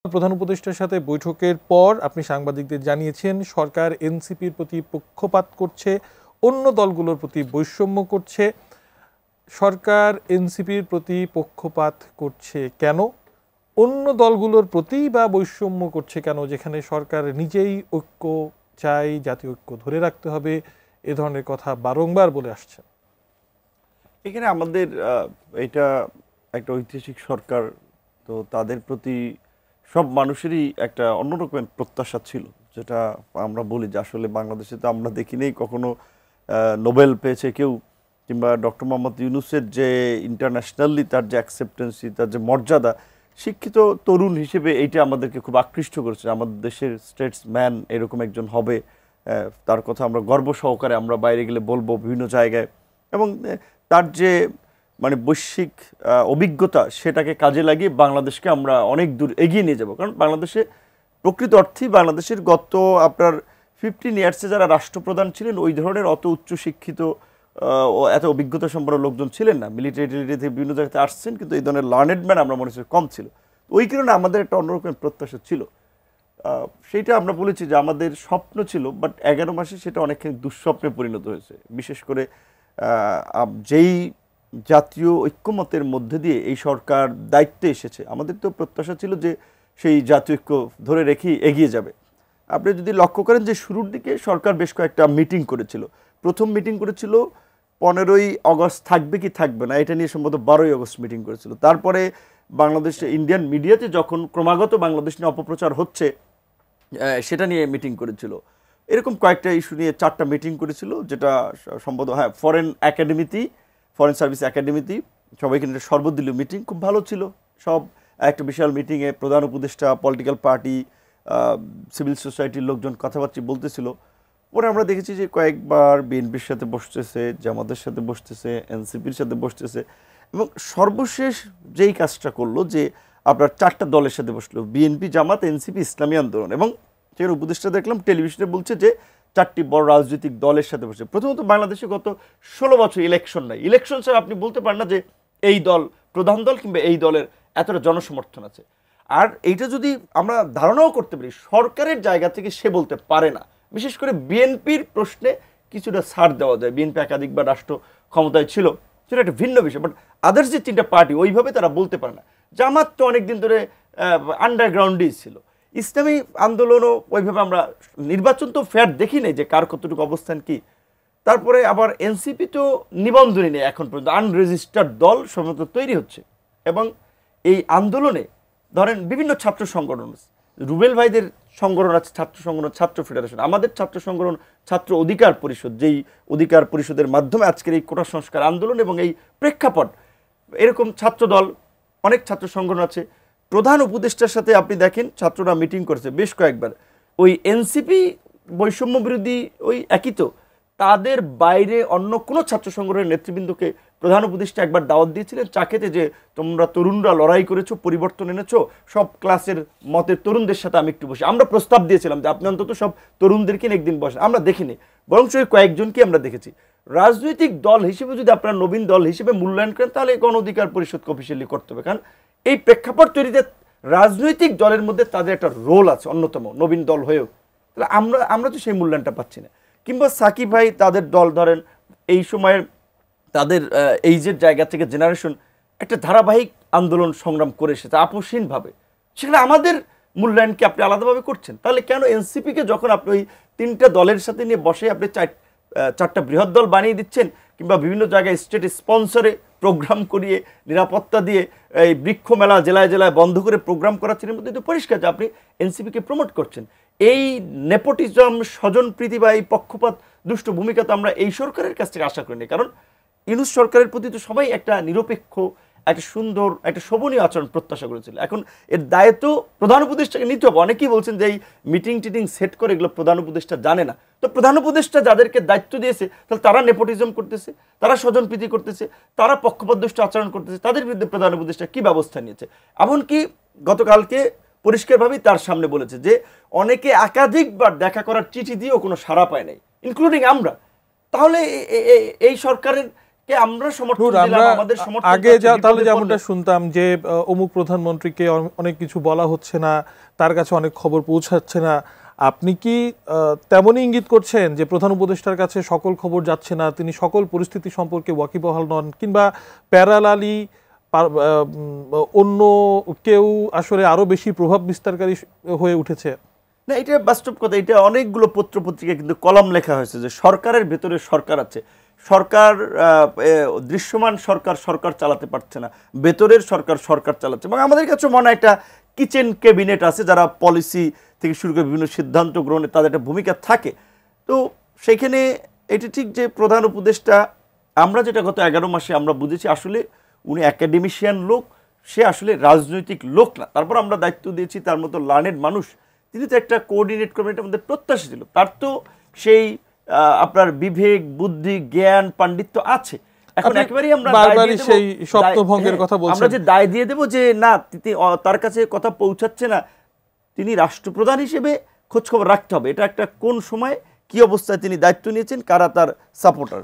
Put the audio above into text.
প্রধান উপদেষ্টার সাথে বৈঠকের পর আপনি সাংবাদিকদের জানিয়েছেন সরকার এনসিপির প্রতি পক্ষপাত করছে, অন্য দলগুলোর প্রতি বৈষম্য করছে। সরকার এনসিপির প্রতি পক্ষপাত করছে কেন, অন্য দলগুলোর প্রতি বা বৈষম্য করছে কেন, যেখানে সরকার নিজেই ঐক্য চাই, জাতীয় ঐক্য ধরে রাখতে হবে, এ ধরনের কথা বারংবার বলে আসছে? এখানে আমাদের এটা একটা ঐতিহাসিক সরকার, তো তাদের প্রতি সব মানুষেরই একটা অন্যরকম প্রত্যাশা ছিল, যেটা আমরা বলি যে আসলে বাংলাদেশে তো আমরা দেখিনি কখনো নোবেল পেয়েছে কেউ, কিংবা ডক্টর মোহাম্মদ ইউনূসের যে ইন্টারন্যাশনালি তার যে অ্যাকসেপ্টেন্সি, তার যে মর্যাদা, শিক্ষিত তরুণ হিসেবে এইটা আমাদেরকে খুব আকৃষ্ট করেছে। আমাদের দেশের স্টেটসম্যান এরকম একজন হবে, তার কথা আমরা গর্ব সহকারে আমরা বাইরে গেলে বলবো বিভিন্ন জায়গায়, এবং তার যে মানে বৈশ্বিক অভিজ্ঞতা সেটাকে কাজে লাগিয়ে বাংলাদেশকে আমরা অনেক দূর এগিয়ে নিয়ে যাব। কারণ বাংলাদেশে প্রকৃত অর্থেই বাংলাদেশের গত আপনার 15 ইয়ার্সে যারা রাষ্ট্রপ্রধান ছিলেন ওই ধরনের অত উচ্চ শিক্ষিত ও এত অভিজ্ঞতা সম্পন্ন লোকজন ছিলেন না। মিলিটারি থেকে বিভিন্ন জায়গাতে আসছেন, কিন্তু এই ধরনের লার্নেড ম্যান আমরা মনে হচ্ছে কম ছিল। ওই কারণে আমাদের একটা অন্যরকম প্রত্যাশা ছিল। সেইটা আমরা বলেছি যে আমাদের স্বপ্ন ছিল, বাট 11 মাসে সেটা অনেকখানি দুঃস্বপ্নে পরিণত হয়েছে। বিশেষ করে যেই জাতীয় ঐক্যমতের মধ্যে দিয়ে এই সরকার দায়িত্বে এসেছে, আমাদের তো প্রত্যাশা ছিল যে সেই জাতীয় ঐক্য ধরে রেখেই এগিয়ে যাবে। আপনি যদি লক্ষ্য করেন যে শুরুর দিকে সরকার বেশ কয়েকটা মিটিং করেছিল। প্রথম মিটিং করেছিল 15ই আগস্ট থাকবে কি থাকবে না এটা নিয়ে, সম্ভবত 12ই আগস্ট মিটিং করেছিল। তারপরে বাংলাদেশে ইন্ডিয়ান মিডিয়াতে যখন ক্রমাগত বাংলাদেশ নিয়ে অপপ্রচার হচ্ছে সেটা নিয়ে মিটিং করেছিল। এরকম কয়েকটা ইস্যু নিয়ে 4টা মিটিং করেছিল, যেটা সম্ভবত ফরেন একাডেমিতেই, ফরেন সার্ভিস একাডেমিতে সবাইকে নিয়ে সর্বদলীয় মিটিং খুব ভালো ছিল। সব একটা বিশাল মিটিংয়ে প্রধান উপদেষ্টা, পলিটিক্যাল পার্টি, সিভিল সোসাইটির লোকজন কথাবার্তা বলতেছিল। পরে আমরা দেখেছি যে কয়েকবার বিএনপির সাথে বসতেছে, জামাতের সাথে বসতেছে, এনসিপির সাথে বসতেছে, এবং সর্বশেষ যেই কাজটা করলো যে আপনার 4টা দলের সাথে বসলো, বিএনপি, জামাত, এনসিপি, ইসলামী আন্দোলন, এবং সেখানে উপদেষ্টা দেখলাম টেলিভিশনে বলছে যে 4টি বড় রাজনৈতিক দলের সাথে বসে। প্রথমত বাংলাদেশে গত 16 বছর ইলেকশন নাই। ইলেকশন ছাড়া আপনি বলতে পারেন না যে এই দল প্রধান দল কিংবা এই দলের এতটা জনসমর্থন আছে। আর এইটা যদি আমরা ধারণাও করতে পারি, সরকারের জায়গা থেকে সে বলতে পারে না। বিশেষ করে বিএনপির প্রশ্নে কিছুটা ছাড় দেওয়া যায়, বিএনপি একাধিকবার রাষ্ট্র ক্ষমতায় ছিল, সেটা একটা ভিন্ন বিষয়। বাট আদার্স যে 3টা পার্টি ওইভাবে তারা বলতে পারে না। জামাত তো অনেকদিন ধরে আন্ডারগ্রাউন্ডেই ছিল। ইসলামী আন্দোলনও ওইভাবে আমরা নির্বাচন তো ফেয়ার দেখি নাই যে কার কতটুকু অবস্থান কি। তারপরে আবার এনসিপি তো নিবন্ধনই নেই এখন পর্যন্ত, আনরেজিস্টার্ড দল সম্ভবত তৈরি হচ্ছে। এবং এই আন্দোলনে ধরেন বিভিন্ন ছাত্র সংগঠন, রুবেল ভাইদের সংগঠন আছে, ছাত্র সংগঠন, ছাত্র ফেডারেশন, আমাদের ছাত্র সংগঠন ছাত্র অধিকার পরিষদ, যেই অধিকার পরিষদের মাধ্যমে আজকের এই কোটা সংস্কার আন্দোলন এবং এই প্রেক্ষাপট, এরকম ছাত্র দল, অনেক ছাত্র সংগঠন আছে। প্রধান উপদেষ্টার সাথে আপনি দেখেন ছাত্ররা মিটিং করেছে বেশ কয়েকবার। ওই এনসিপি বৈষম্য বিরোধী ওই একই তো, তাদের বাইরে অন্য কোনো ছাত্র সংগঠনের নেতৃবৃন্দকে প্রধান উপদেষ্টা একবার দাওয়াত দিয়েছিলেন চা খেতে, যে তোমরা তরুণরা লড়াই করেছো, পরিবর্তন এনেছো, সব ক্লাসের মতের তরুণদের সাথে আমি একটু বসে। আমরা প্রস্তাব দিয়েছিলাম যে আপনি অন্তত সব তরুণদেরকে একদিন বসেন। আমরা দেখিনি, বরং সেই কয়েকজনকে আমরা দেখেছি। রাজনৈতিক দল হিসেবে যদি আপনারা নবীন দল হিসেবে মূল্যায়ন করেন, তাহলে গণ অধিকার পরিষদকে অফিসিয়ালি করতে হবে। কারণ এই প্রেক্ষাপট তৈরিতে রাজনৈতিক দলের মধ্যে তাদের একটা রোল আছে অন্যতম, নবীন দল হয়েও। তাহলে আমরা তো সেই মূল্যায়নটা পাচ্ছি না। কিংবা সাকিব ভাই, তাদের দল ধরেন এই সময়ের তাদের এইজের জায়গা থেকে জেনারেশন একটা ধারাবাহিক আন্দোলন সংগ্রাম করে এসেছে আপসহীনভাবে, সেখানে আমাদের মূল্যায়নকে আপনি আলাদাভাবে করছেন। তাহলে কেন এনসিপিকে যখন আপনি ওই 3টা দলের সাথে নিয়ে বসে আপনি 4টা বৃহৎ দল বানিয়ে দিচ্ছেন, কিংবা বিভিন্ন জায়গায় স্টেট স্পন্সরে প্রোগ্রাম করিয়ে নিরাপত্তা দিয়ে এই বৃক্ষ মেলা জেলায় জেলায় বন্ধ করে প্রোগ্রাম করাচ্ছেন, এর মধ্যে তো পরিষ্কার যে আপনি এনসিপিকে প্রমোট করছেন। এই নেপোটিজম, স্বজনপ্রীতি বা এই পক্ষপাত দুষ্ট ভূমিকা তো আমরা এই সরকারের কাছ থেকে আশা করিনি। কারণ ইউনূস সরকারের প্রতি তো সবাই একটা নিরপেক্ষ, একটা সুন্দর, একটা শোভনীয় আচরণ প্রত্যাশা করেছিল। এখন এর দায়িত্ব প্রধান উপদেষ্টাকে নিতে হবে। অনেকেই বলছেন যে এই মিটিং টিটিং সেট করে এগুলো প্রধান উপদেষ্টা জানে না। তো প্রধান উপদেষ্টা যাদেরকে দায়িত্ব দিয়েছে, তাহলে তারা নেপোটিজম করতেছে, তারা স্বজনপ্রীতি করতেছে, তারা পক্ষপাতদুষ্ট আচরণ করতেছে, তাদের বিরুদ্ধে প্রধান উপদেষ্টা কি ব্যবস্থা নিয়েছে? এমনকি গতকালকে পরিষ্কারভাবেই তার সামনে বলেছে যে অনেকে একাধিকবার দেখা করার চিঠি দিয়েও কোনো সাড়া পায় নাই, ইনক্লুডিং আমরা। তাহলে এই সরকারের কে আমরা সমর্থন নূর, দিলাম, আমরা আমাদের সমর্থন আগে তাহলে বিপদে যেমনটা পড়লে- শুনতাম যে অমুক প্রধানমন্ত্রীকে অনেক কিছু বলা হচ্ছে না, তার কাছে অনেক খবর পৌঁছাচ্ছে না। আপনি কি তেমনই ইঙ্গিত করছেন যে প্রধান উপদেষ্টার কাছে সকল খবর যাচ্ছে না, তিনি সকল পরিস্থিতি সম্পর্কে ওয়াকিবহাল নন, কিংবা প্যারালালি অন্য কেউ আসলে আরো বেশি প্রভাব বিস্তারকারী হয়ে উঠেছে? না, এটা বাস্তব কথা। এটা অনেকগুলো পত্র পত্রিকা কিন্তু কলাম লেখা হয়েছে যে সরকারের ভেতরে সরকার আছে, সরকার দৃশ্যমান সরকার সরকার চালাতে পারছে না, ভেতরের সরকার সরকার চালাচ্ছে। এবং আমাদের কাছে মনে হয় একটা কিচেন ক্যাবিনেট আছে যারা পলিসি থেকে শুরু করে বিভিন্ন সিদ্ধান্ত গ্রহণে তাদের একটা ভূমিকা থাকে। তো সেখানে এটা ঠিক যে প্রধান উপদেষ্টা, আমরা যেটা গত 11 মাসে আমরা বুঝেছি আসলে উনি একাডেমিশিয়ান লোক, সে আসলে রাজনৈতিক লোক না। তারপর আমরা দায়িত্ব দিয়েছি তার মতো লার্নেড মানুষ, তিনি তো একটা কোঅর্ডিনেট করবেন, এটা আমাদের প্রত্যাশা ছিল। তার তো সেই আপনার বিবেক, বুদ্ধি, জ্ঞান, পাণ্ডিত্য আছে। এখন আপনি একেবারেই আমরা বারবারই সেই স্বপ্নভঙ্গের কথা বলছেন। আমরা যে দায় দিয়ে দেব যে না তার কাছে কথা পৌঁছাচ্ছে না, তিনি রাষ্ট্রপ্রধান হিসেবে খোঁজ খবর রাখতে হবে। এটা একটা কোন সময় কি অবস্থায় তিনি দায়িত্ব নিয়েছেন, কারা তার সাপোর্টার।